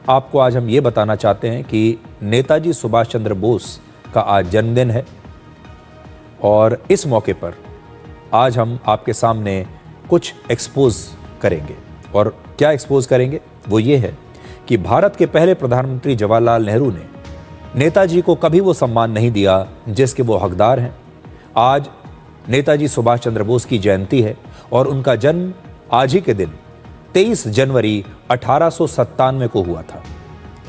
आपको आज हम ये बताना चाहते हैं कि नेताजी सुभाष चंद्र बोस का आज जन्मदिन है और इस मौके पर आज हम आपके सामने कुछ एक्सपोज करेंगे। और क्या एक्सपोज करेंगे वो ये है कि भारत के पहले प्रधानमंत्री जवाहरलाल नेहरू ने नेताजी को कभी वो सम्मान नहीं दिया जिसके वो हकदार हैं। आज नेताजी सुभाष चंद्र बोस की जयंती है और उनका जन्म आज ही के दिन 23 जनवरी 1897 को हुआ था।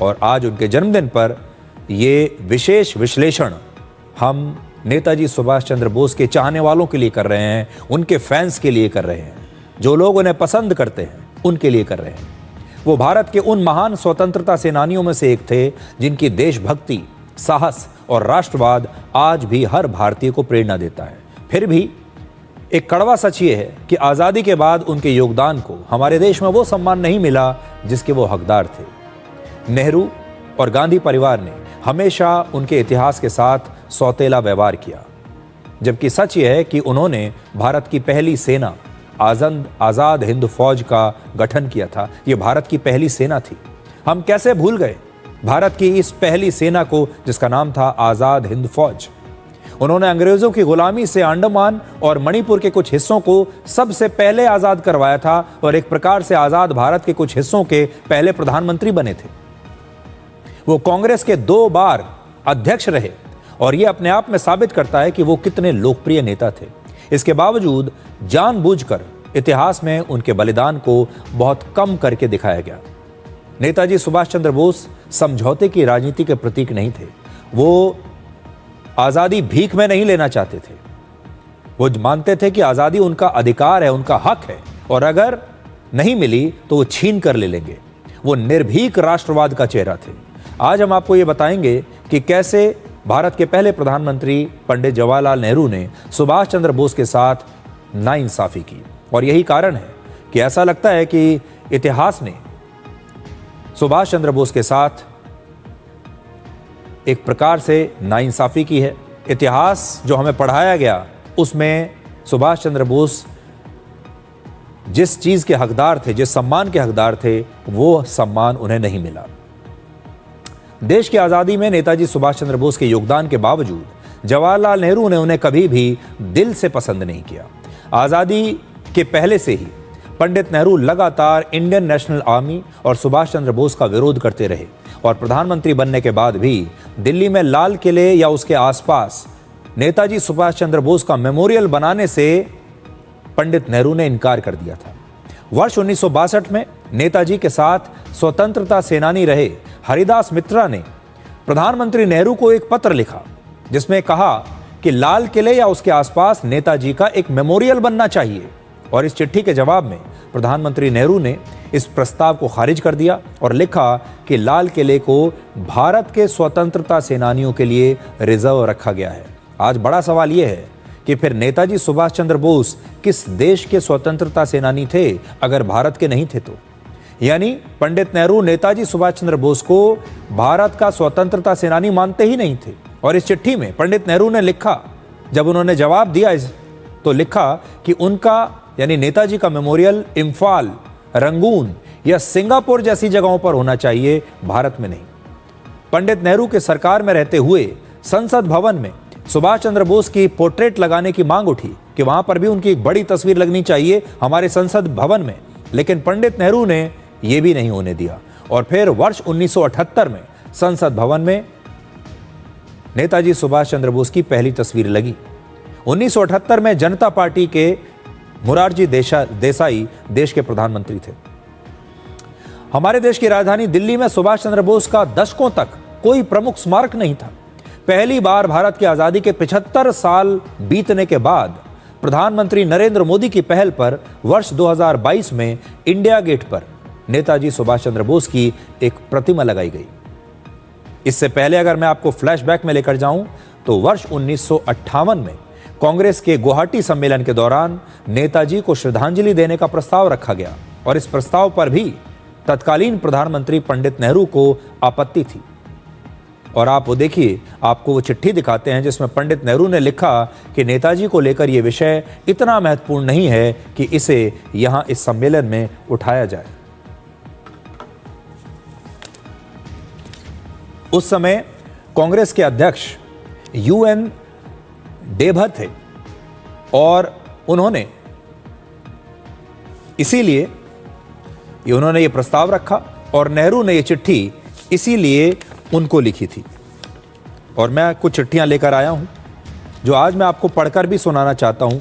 और आज उनके जन्मदिन पर ये विशेष विश्लेषण हम नेताजी सुभाष चंद्र बोस के चाहने वालों के लिए कर रहे हैं, उनके फैंस के लिए कर रहे हैं, जो लोग उन्हें पसंद करते हैं उनके लिए कर रहे हैं। वो भारत के उन महान स्वतंत्रता सेनानियों में से एक थे जिनकी देशभक्ति, साहस और राष्ट्रवाद आज भी हर भारतीय को प्रेरणा देता है। फिर भी एक कड़वा सच ये है कि आज़ादी के बाद उनके योगदान को हमारे देश में वो सम्मान नहीं मिला जिसके वो हकदार थे। नेहरू और गांधी परिवार ने हमेशा उनके इतिहास के साथ सौतेला व्यवहार किया, जबकि सच ये है कि उन्होंने भारत की पहली सेना आज़ाद हिंद फौज का गठन किया था। ये भारत की पहली सेना थी। हम कैसे भूल गए भारत की इस पहली सेना को जिसका नाम था आज़ाद हिंद फौज। उन्होंने अंग्रेजों की गुलामी से अंडमान और मणिपुर के कुछ हिस्सों को सबसे पहले आज़ाद करवाया था और एक प्रकार से आज़ाद भारत के कुछ हिस्सों के पहले प्रधानमंत्री बने थे। वो कांग्रेस के 2 बार अध्यक्ष रहे और ये अपने आप में साबित करता है कि वो कितने लोकप्रिय नेता थे। इसके बावजूद जानबूझकर इतिहास में उनके बलिदान को बहुत कम करके दिखाया गया। नेताजी सुभाष चंद्र बोस समझौते की राजनीति के प्रतीक नहीं थे। वो आज़ादी भीख में नहीं लेना चाहते थे। वो मानते थे कि आज़ादी उनका अधिकार है, उनका हक है और अगर नहीं मिली तो वो छीन कर ले लेंगे। वो निर्भीक राष्ट्रवाद का चेहरा थे। आज हम आपको ये बताएंगे कि कैसे भारत के पहले प्रधानमंत्री पंडित जवाहरलाल नेहरू ने सुभाष चंद्र बोस के साथ नाइंसाफ़ी की। और यही कारण है कि ऐसा लगता है कि इतिहास ने सुभाष चंद्र बोस के साथ एक प्रकार से नाइंसाफ़ी की है। इतिहास जो हमें पढ़ाया गया उसमें सुभाष चंद्र बोस जिस चीज़ के हकदार थे, जिस सम्मान के हकदार थे, वो सम्मान उन्हें नहीं मिला। देश की आज़ादी में नेताजी सुभाष चंद्र बोस के योगदान के बावजूद जवाहरलाल नेहरू ने उन्हें कभी भी दिल से पसंद नहीं किया। आज़ादी के पहले से ही पंडित नेहरू लगातार इंडियन नेशनल आर्मी और सुभाष चंद्र बोस का विरोध करते रहे और प्रधानमंत्री बनने के बाद भी दिल्ली में लाल किले या उसके आसपास नेताजी सुभाष चंद्र बोस का मेमोरियल बनाने से पंडित नेहरू ने इनकार कर दिया था। वर्ष 1962 में नेताजी के साथ स्वतंत्रता सेनानी रहे हरिदास मित्रा ने प्रधानमंत्री नेहरू को एक पत्र लिखा जिसमें कहा कि लाल किले या उसके आसपास नेताजी का एक मेमोरियल बनना चाहिए। और इस चिट्ठी के जवाब में प्रधानमंत्री नेहरू ने इस प्रस्ताव को खारिज कर दिया और लिखा कि लाल किले को भारत के स्वतंत्रता सेनानियों के लिए रिजर्व रखा गया है। आज बड़ा सवाल यह है कि फिर नेताजी सुभाष चंद्र बोस किस देश के स्वतंत्रता सेनानी थे अगर भारत के नहीं थे तो? यानी पंडित नेहरू नेताजी सुभाष चंद्र बोस को भारत का स्वतंत्रता सेनानी मानते ही नहीं थे। और इस चिट्ठी में पंडित नेहरू ने लिखा, जब उन्होंने जवाब दिया तो लिखा कि उनका यानी नेताजी का मेमोरियल इम्फाल, रंगून या सिंगापुर जैसी जगहों पर होना चाहिए, भारत में नहीं। पंडित नेहरू के सरकार में रहते हुए संसद भवन में सुभाष चंद्र बोस की पोर्ट्रेट लगाने की मांग उठी कि वहां पर भी उनकी एक बड़ी तस्वीर लगनी चाहिए हमारे संसद भवन में, लेकिन पंडित नेहरू ने यह भी नहीं होने दिया। और फिर वर्ष 1978 में संसद भवन में नेताजी सुभाष चंद्र बोस की पहली तस्वीर लगी। 1978 में जनता पार्टी के मोरारजी देसाई देश के प्रधानमंत्री थे। हमारे देश की राजधानी दिल्ली में सुभाष चंद्र बोस का दशकों तक कोई प्रमुख स्मारक नहीं था। पहली बार भारत की आज़ादी के 75 साल बीतने के बाद प्रधानमंत्री नरेंद्र मोदी की पहल पर वर्ष 2022 में इंडिया गेट पर नेताजी सुभाष चंद्र बोस की एक प्रतिमा लगाई गई। इससे पहले अगर मैं आपको फ्लैशबैक में लेकर जाऊं तो वर्ष 1958 में कांग्रेस के गुवाहाटी सम्मेलन के दौरान नेताजी को श्रद्धांजलि देने का प्रस्ताव रखा गया और इस प्रस्ताव पर भी तत्कालीन प्रधानमंत्री पंडित नेहरू को आपत्ति थी। और आप वो देखिए, आपको वो चिट्ठी दिखाते हैं जिसमें पंडित नेहरू ने लिखा कि नेताजी को लेकर ये विषय इतना महत्वपूर्ण नहीं है कि इसे यहाँ इस सम्मेलन में उठाया जाए। उस समय कांग्रेस के अध्यक्ष UN देभर थे और उन्होंने इसीलिए उन्होंने ये प्रस्ताव रखा और नेहरू ने ये चिट्ठी इसीलिए उनको लिखी थी। और मैं कुछ चिट्ठियां लेकर आया हूं जो आज मैं आपको पढ़कर भी सुनाना चाहता हूं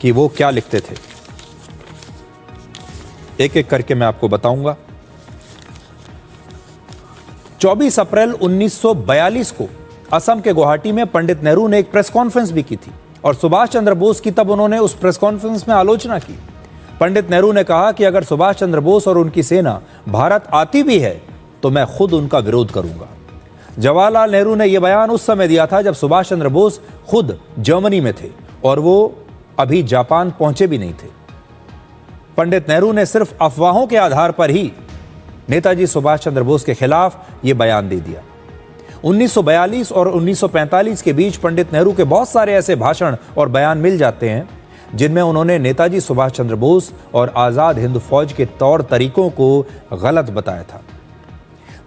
कि वो क्या लिखते थे। एक एक करके मैं आपको बताऊंगा। 24 अप्रैल 1942 को असम के गुवाहाटी में पंडित नेहरू ने एक प्रेस कॉन्फ्रेंस भी की थी और सुभाष चंद्र बोस की तब उन्होंने उस प्रेस कॉन्फ्रेंस में आलोचना की। पंडित नेहरू ने कहा कि अगर सुभाष चंद्र बोस और उनकी सेना भारत आती भी है तो मैं खुद उनका विरोध करूंगा। जवाहरलाल नेहरू ने यह बयान उस समय दिया था जब सुभाष चंद्र बोस खुद जर्मनी में थे और वो अभी जापान पहुंचे भी नहीं थे। पंडित नेहरू ने सिर्फ अफवाहों के आधार पर ही नेताजी सुभाष चंद्र बोस के खिलाफ यह बयान दे दिया। 1942 और 1945 के बीच पंडित नेहरू के बहुत सारे ऐसे भाषण और बयान मिल जाते हैं जिनमें उन्होंने नेताजी सुभाष चंद्र बोस और आजाद हिंद फौज के तौर तरीकों को गलत बताया था।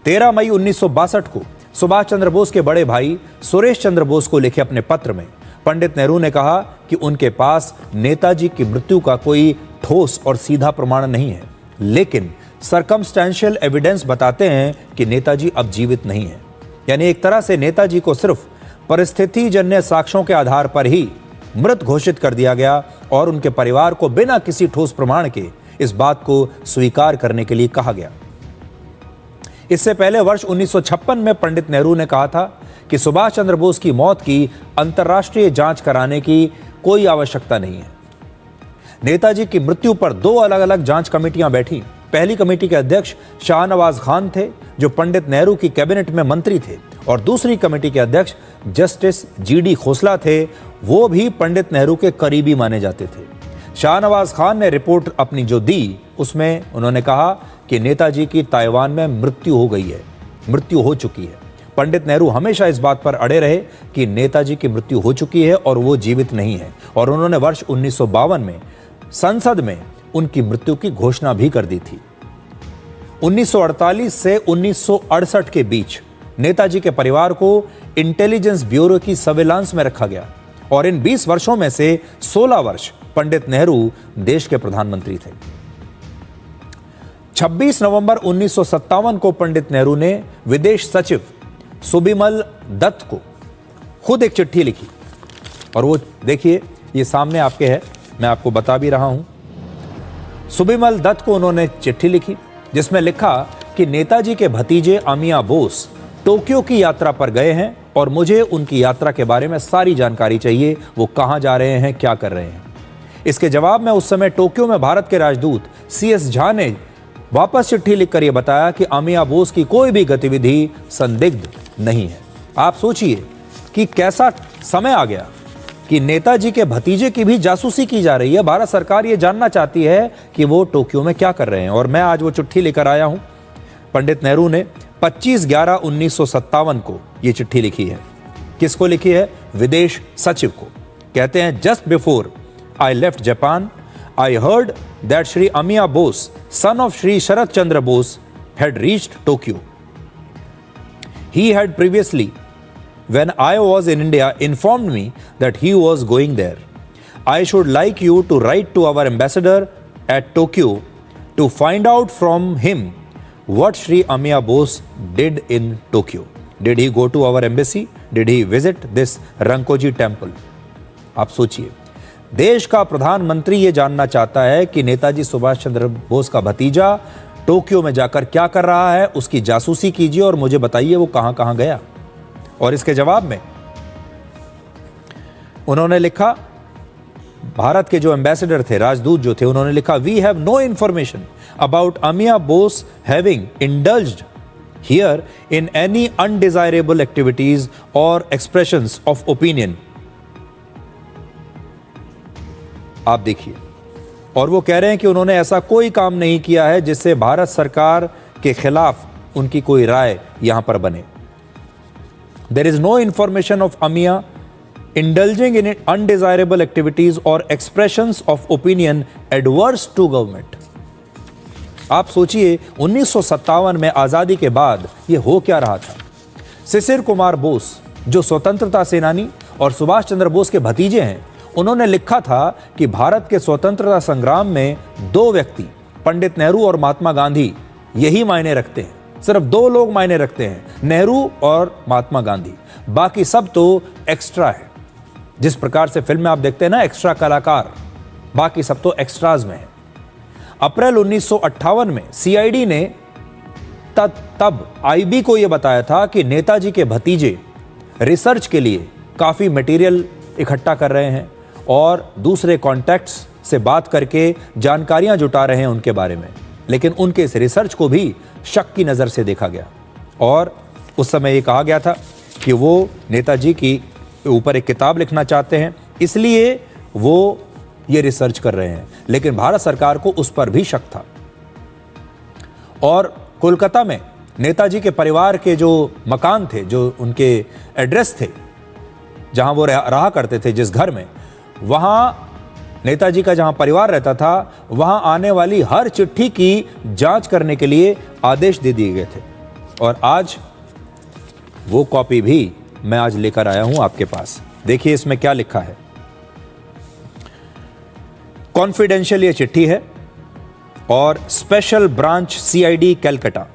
13 मई 1962 को सुभाष चंद्र बोस के बड़े भाई सुरेश चंद्र बोस को लिखे अपने पत्र में पंडित नेहरू ने कहा कि उनके पास नेताजी की मृत्यु का कोई ठोस और सीधा प्रमाण नहीं है, लेकिन सर्कमस्टेंशियल एविडेंस बताते हैं कि नेताजी अब जीवित नहीं है। यानी एक तरह से नेताजी को सिर्फ परिस्थितिजन्य साक्ष्यों के आधार पर ही मृत घोषित कर दिया गया और उनके परिवार को बिना किसी ठोस प्रमाण के इस बात को स्वीकार करने के लिए कहा गया। इससे पहले वर्ष 1956 में पंडित नेहरू ने कहा था कि सुभाष चंद्र बोस की मौत की अंतर्राष्ट्रीय जांच कराने की कोई आवश्यकता नहीं है। नेताजी की मृत्यु पर 2 अलग अलग जांच कमेटियां बैठी। पहली कमेटी के अध्यक्ष शाहनवाज खान थे जो पंडित नेहरू की कैबिनेट में मंत्री थे और दूसरी कमेटी के अध्यक्ष जस्टिस GD खोसला थे, वो भी पंडित नेहरू के करीबी माने जाते थे। शाहनवाज खान ने रिपोर्ट अपनी जो दी उसमें उन्होंने कहा कि नेताजी की ताइवान में मृत्यु हो चुकी है। पंडित नेहरू हमेशा इस बात पर अड़े रहे कि नेताजी की मृत्यु हो चुकी है और वो जीवित नहीं है और उन्होंने वर्ष 1952 में संसद में उनकी मृत्यु की घोषणा भी कर दी थी। 1948 से 1968 के बीच नेताजी के परिवार को इंटेलिजेंस ब्यूरो की सर्विलांस में रखा गया और इन 20 वर्षों में से 16 वर्ष पंडित नेहरू देश के प्रधानमंत्री थे। 26 नवंबर 1957 को पंडित नेहरू ने विदेश सचिव सुबिमल दत्त को खुद एक चिट्ठी लिखी और वो देखिए ये सामने आपके है, मैं आपको बता भी रहा हूं। सुबिमल दत्त को उन्होंने चिट्ठी लिखी जिसमें लिखा कि नेताजी के भतीजे अमिया बोस टोक्यो की यात्रा पर गए हैं और मुझे उनकी यात्रा के बारे में सारी जानकारी चाहिए, वो कहां जा रहे हैं, क्या कर रहे हैं। इसके जवाब में उस समय टोक्यो में भारत के राजदूत CS झा ने वापस चिट्ठी लिखकर यह बताया कि अमिया बोस की कोई भी गतिविधि संदिग्ध नहीं है। आप सोचिए कि कैसा समय आ गया कि नेताजी के भतीजे की भी जासूसी की जा रही है। भारत सरकार ये जानना चाहती है कि वो टोक्यो में क्या कर रहे हैं और मैं आज वो चिट्ठी लेकर आया हूं। पंडित नेहरू ने 25/11/1957 को ये चिट्ठी लिखी है। किसको लिखी है? विदेश सचिव को। कहते हैं, just before I left Japan I heard that Shri Amiya Bose, son of Shri Sharat Chandra Bose, had reached Tokyo. He had previously, when I was in India, informed me that he was going there. I should like you to write to our ambassador at Tokyo to find out from him what Shri Amiya Bose did in Tokyo. Did he go to our embassy? Did he visit this Rankoji temple? आप सोचिए, देश का प्रधानमंत्री ये जानना चाहता है कि नेताजी सुभाष चंद्र बोस का भतीजा टोक्यो में जाकर क्या कर रहा है, उसकी जासूसी कीजिए और मुझे बताइए वो कहां कहां गया। और इसके जवाब में उन्होंने लिखा, भारत के जो एम्बेसडर थे, राजदूत जो थे, उन्होंने लिखा, we have no information about Amiya Bose having indulged here in any undesirable activities और एक्सप्रेशंस ऑफ ओपिनियन। आप देखिए, और वो कह रहे हैं कि उन्होंने ऐसा कोई काम नहीं किया है जिससे भारत सरकार के खिलाफ उनकी कोई राय यहां पर बने। There is no information of Amiya indulging in undesirable activities और expressions of opinion adverse to government. आप सोचिए 1957 में आजादी के बाद ये हो क्या रहा था। शिशिर कुमार बोस, जो स्वतंत्रता सेनानी और सुभाष चंद्र बोस के भतीजे हैं, उन्होंने लिखा था कि भारत के स्वतंत्रता संग्राम में दो व्यक्ति, पंडित नेहरू और महात्मा गांधी, यही मायने रखते हैं। सिर्फ दो लोग मायने रखते हैं, नेहरू और महात्मा गांधी, बाकी सब तो एक्स्ट्रा है। जिस प्रकार से फिल्म में आप देखते हैं ना, एक्स्ट्रा कलाकार, बाकी सब तो एक्स्ट्राज में है। अप्रैल 1958 में सीआईडी ने तब आईबी को यह बताया था कि नेताजी के भतीजे रिसर्च के लिए काफी मटेरियल इकट्ठा कर रहे हैं और दूसरे कॉन्टैक्ट्स से बात करके जानकारियां जुटा रहे हैं उनके बारे में। लेकिन उनके इस रिसर्च को भी शक की नजर से देखा गया और उस समय ये कहा गया था कि वो नेताजी की ऊपर एक किताब लिखना चाहते हैं, इसलिए वो ये रिसर्च कर रहे हैं। लेकिन भारत सरकार को उस पर भी शक था। और कोलकाता में नेताजी के परिवार के जो मकान थे, जो उनके एड्रेस थे, जहां वो रहा करते थे, जिस घर में, वहां नेताजी का जहां परिवार रहता था, वहां आने वाली हर चिट्ठी की जांच करने के लिए आदेश दे दिए गए थे। और आज वो कॉपी भी मैं आज लेकर आया हूं आपके पास। देखिए इसमें क्या लिखा है। कॉन्फिडेंशियल ये चिट्ठी है और स्पेशल ब्रांच सीआईडी कलकत्ता,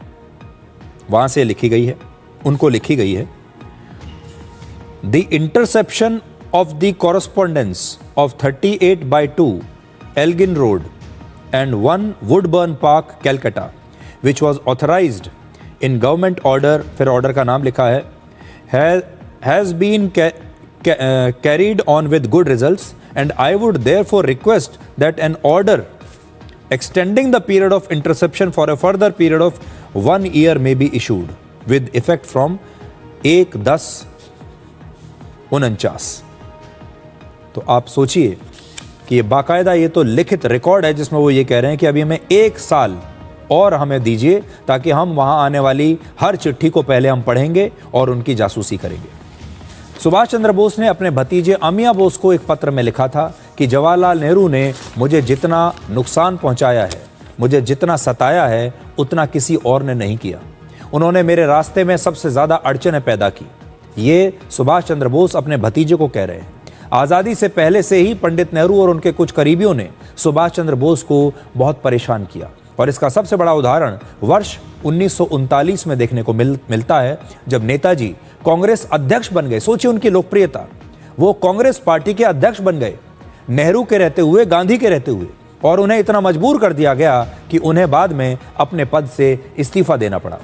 वहां से लिखी गई है, उनको लिखी गई है। The interception of the correspondence of 38/2 Elgin Road and 1 Woodburn Park, Calcutta, which was authorized in government order, फिर order का नाम लिखा है, has been carried on with good results, and I would therefore request that an order extending the period of interception for a further period of 1 year may be issued with effect from 1/10/49। तो आप सोचिए कि ये बाकायदा, ये तो लिखित record है जिसमें वो ये कह रहे हैं कि अभी हमें 1 साल और हमें दीजिए ताकि हम वहां आने वाली हर चिट्ठी को पहले हम पढ़ेंगे और उनकी जासूसी करेंगे। सुभाष चंद्र बोस ने अपने भतीजे अमिया बोस को एक पत्र में लिखा था कि जवाहरलाल नेहरू ने मुझे जितना नुकसान पहुंचाया है, मुझे जितना सताया है, उतना किसी और ने नहीं किया। उन्होंने मेरे रास्ते में सबसे ज़्यादा अड़चनें पैदा की। ये सुभाष चंद्र बोस अपने भतीजे को कह रहे हैं। आज़ादी से पहले से ही पंडित नेहरू और उनके कुछ करीबियों ने सुभाष चंद्र बोस को बहुत परेशान किया और इसका सबसे बड़ा उदाहरण वर्ष 1939 में देखने को मिलता है, जब नेताजी कांग्रेस अध्यक्ष बन गए। सोचिए उनकी लोकप्रियता, वो कांग्रेस पार्टी के अध्यक्ष बन गए, नेहरू के रहते हुए, गांधी के रहते हुए, और उन्हें इतना मजबूर कर दिया गया कि उन्हें बाद में अपने पद से इस्तीफा देना पड़ा।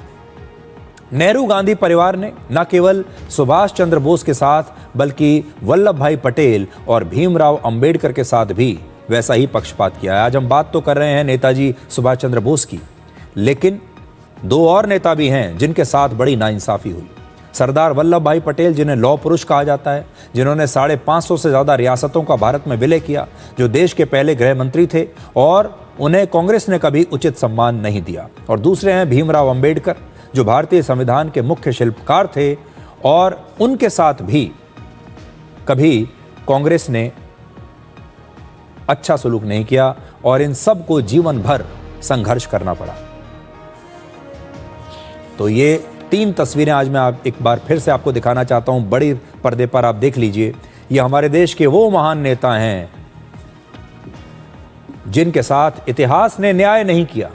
नेहरू गांधी परिवार ने न केवल सुभाष चंद्र बोस के साथ बल्कि वल्लभ भाई पटेल और भीमराव अंबेडकर के साथ भी वैसा ही पक्षपात किया है। आज हम बात तो कर रहे हैं नेताजी सुभाष चंद्र बोस की, लेकिन 2 और नेता भी हैं जिनके साथ बड़ी नाइंसाफी हुई। सरदार वल्लभ भाई पटेल, जिन्हें लौह पुरुष कहा जाता है, जिन्होंने 550 से ज़्यादा रियासतों का भारत में विलय किया, जो देश के पहले गृह मंत्री थे और उन्हें कांग्रेस ने कभी उचित सम्मान नहीं दिया। और दूसरे हैं भीमराव अंबेडकर, जो भारतीय संविधान के मुख्य शिल्पकार थे और उनके साथ भी कभी कांग्रेस ने अच्छा सलूक नहीं किया और इन सब को जीवन भर संघर्ष करना पड़ा। तो ये 3 तस्वीरें आज मैं एक बार फिर से आपको दिखाना चाहता हूं, बड़ी पर्दे पर आप देख लीजिए। ये हमारे देश के वो महान नेता हैं जिनके साथ इतिहास ने न्याय नहीं किया,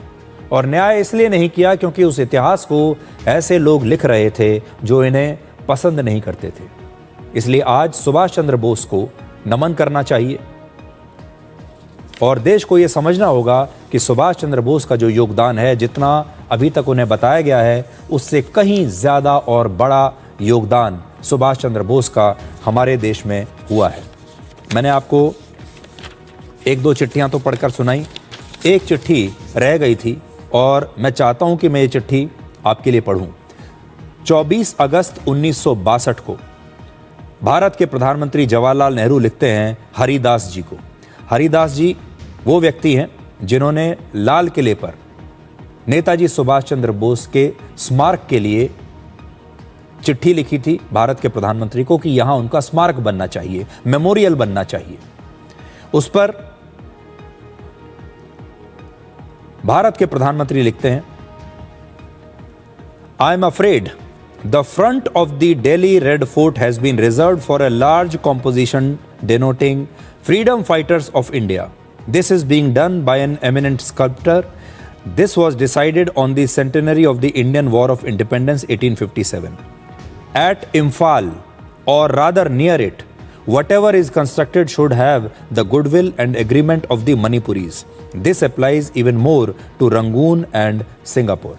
और न्याय इसलिए नहीं किया क्योंकि उस इतिहास को ऐसे लोग लिख रहे थे जो इन्हें पसंद नहीं करते थे। इसलिए आज सुभाष चंद्र बोस को नमन करना चाहिए और देश को यह समझना होगा कि सुभाष चंद्र बोस का जो योगदान है, जितना अभी तक उन्हें बताया गया है, उससे कहीं ज़्यादा और बड़ा योगदान सुभाष चंद्र बोस का हमारे देश में हुआ है। मैंने आपको 1-2 चिट्ठियां तो पढ़कर सुनाई, एक चिट्ठी रह गई थी और मैं चाहता हूं कि मैं ये चिट्ठी आपके लिए पढ़ूं। 24 अगस्त 1962 को भारत के प्रधानमंत्री जवाहरलाल नेहरू लिखते हैं हरिदास जी को। हरिदास जी वो व्यक्ति हैं जिन्होंने लाल किले पर नेताजी सुभाष चंद्र बोस के स्मारक के लिए चिट्ठी लिखी थी भारत के प्रधानमंत्री को कि यहां उनका स्मारक बनना चाहिए, मेमोरियल बनना चाहिए। उस पर भारत के प्रधानमंत्री लिखते हैं, I am afraid The front of the Delhi Red Fort has been reserved for a large composition denoting freedom fighters of India. This is being done by an eminent sculptor. This was decided on the centenary of the Indian War of Independence 1857. At Imphal, or rather near it, whatever is constructed should have the goodwill and agreement of the Manipuris. This applies even more to Rangoon and Singapore.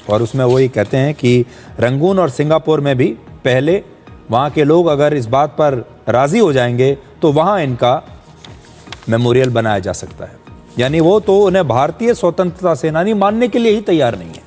और उसमें वही कहते हैं कि Rangoon और Singapore में भी पहले वहाँ के लोग अगर इस बात पर राज़ी हो जाएंगे तो वहाँ इनका मेमोरियल बनाया जा सकता है। यानी वो तो उन्हें भारतीय स्वतंत्रता सेनानी मानने के लिए ही तैयार नहीं है।